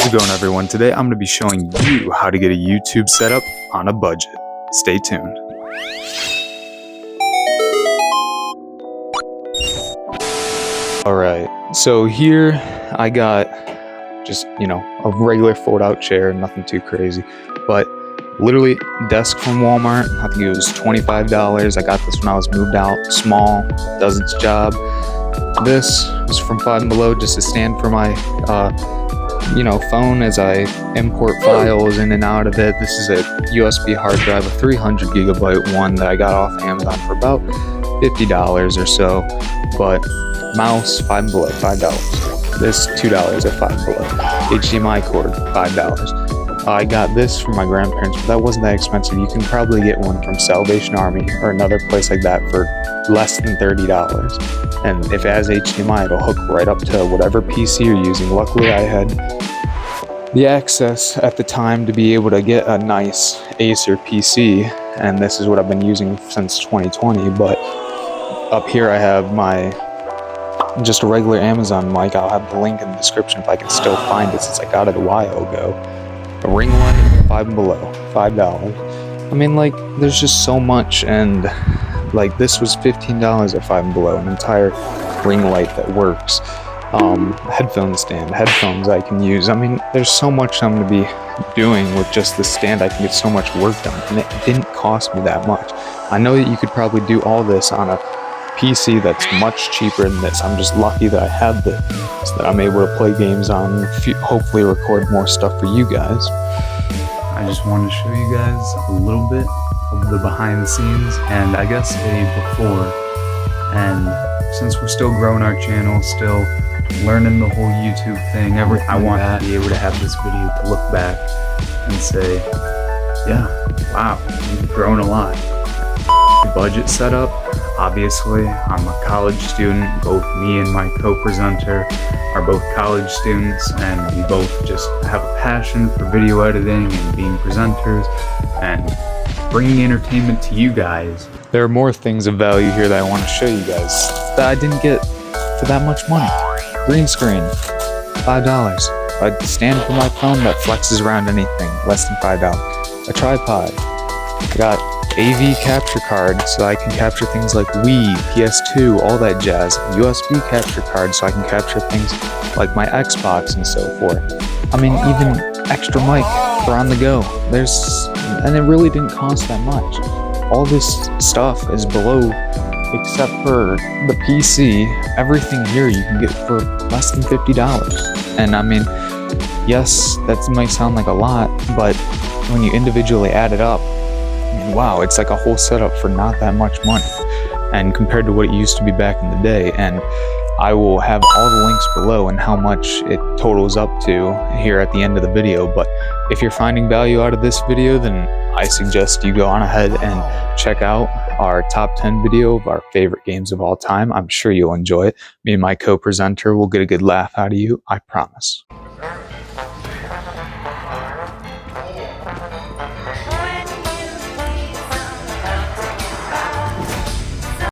How's it going, everyone? Today I'm going to be showing you how to get a YouTube setup on a budget. Stay tuned. Alright, so here I got just, a regular fold-out chair, nothing too crazy, but literally desk from Walmart. I think it was $25. I got this when I was moved out, small, does its job. This was from Five Below, just a stand for my phone as I import files in and out of it. This is a USB hard drive, a 300 gigabyte one that I got off Amazon for about $50 or so. But mouse, Five Below, $5. This $2 at Five Below. HDMI cord, $5. I got this from my grandparents, but that wasn't that expensive. You can probably get one from Salvation Army or another place like that for less than $30. And if it has HDMI, it'll hook right up to whatever PC you're using. Luckily, I had the access at the time to be able to get a nice Acer PC, and this is what I've been using since 2020. But up here I have just a regular Amazon mic. I'll have the link in the description if I can still find it, since I got it a while ago. A ring light, Five Below, $5. I mean, there's just so much, and this was $15 at Five Below, an entire ring light that works. Headphone stand, headphones I can use. I mean, there's so much I'm going to be doing with just the stand. I can get so much work done, and it didn't cost me that much. I know that you could probably do all this on a PC that's much cheaper than this. I'm just lucky that I have this, so that I'm able to play games on, hopefully record more stuff for you guys. I just wanted to show you guys a little bit of the behind the scenes, and I guess a before. And since we're still growing our channel, still learning the whole YouTube thing, everything, I want to be able to have this video to look back and say, yeah, wow, you've grown a lot. Budget setup, obviously, I'm a college student. Both me and my co-presenter are both college students, and we both just have a passion for video editing and being presenters and bringing entertainment to you guys. There are more things of value here that I want to show you guys that I didn't get for that much money. Green screen, $5. A stand for my phone that flexes around anything, less than $5. A tripod. I got AV capture card so I can capture things like Wii, PS2, all that jazz. USB capture card so I can capture things like my Xbox and so forth. I mean, even extra mic for on the go. And it really didn't cost that much. All this stuff is below, except for the PC. Everything here you can get for less than $50. And I mean, yes, that might sound like a lot, but when you individually add it up, wow, it's like a whole setup for not that much money, and compared to what it used to be back in the day. And I will have all the links below and how much it totals up to here at the end of the video. But if you're finding value out of this video, then I suggest you go on ahead and check out our top 10 video of our favorite games of all time. I'm sure you'll enjoy it. Me and my co-presenter will get a good laugh out of you, I promise.